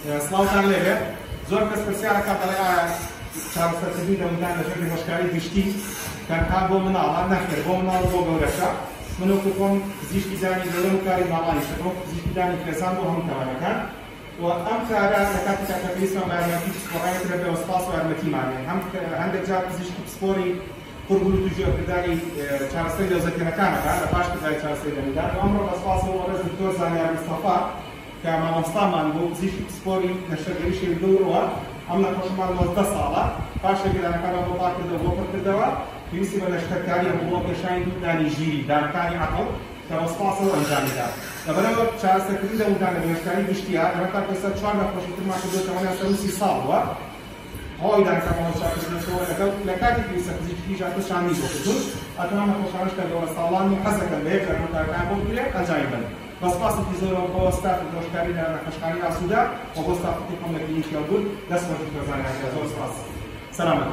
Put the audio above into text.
سلااوتان لێبێ زۆر کەس پرسیارە کاتەڵێ ئایا چارەسەرکردنی دەوڵەتدان لە ژێر هۆشکاری گشتی کارکان بۆ مناڵە نەخێر بۆ مناڵ بۆ گەورەشە من وەکو خۆم پزیشکی دانی دەوڵەت و کاری ماڵانی شەکەم پزیشکی دانی کرێسان بۆ هەموو تەوانەکان و ئەم کارە لە کاتێکا کە پێویستمان بە یارمەتی پسپۆڕایەترە بێ و سپاس و یارمەتیمانێ هەندێک جار پزیشکی پسپۆڕی قوربول و توێژێڕکردنی چارەسەری دەوزەکێنەکانەکە لە پاش کردنی چارەسەری دەمیدان و ئەمڕۆ بە سپاسەوە ڕێز دکتۆر زانیار مستەفا کە مامۆستامان بوو پزیشکی پسپۆڕی نەشتەرگەری شێوی دەورەوە ئەم نەخۆشەمان 19 ساڵە پاش لەگەرانەکانە بۆ پاک کردەوە بۆ پڕکردەوە پێویستی بە نەشتەرکاریە بۆ پێشانی دوودانی ژیری دارکانی عەقڵ کە بە سپاسەوە ئەنجامیدا لەبەرەوە چارەسەرکردنی دەوڵەتدان لە نەشتەرکاری گشتیە لەبەر تا پێسەر 4 نەخۆشیترمان کردووەتەوە سەر 30 ساڵ بووە هەوڵی دانکەمەوە چاکردنەوە لەگەڵ لە کاتی پێویستە پزیشکی ژاتشانی بۆ کردوون ئەتوانە نەخۆشانش کە گەورە ساڵان و حەزەکەن لە یەک ڕێکەوتارەکان بۆ بگرێت ئەنجامی بدەن بە سپاسێکی زۆرەوە بۆ ستافی دۆشکاری لە نەخۆشخانەی ئاسوودا و بۆ ستافی کۆمەڵێکی نیشتیان بوون دەست بە دکتۆر زانیار زۆر سپاس سەلامەت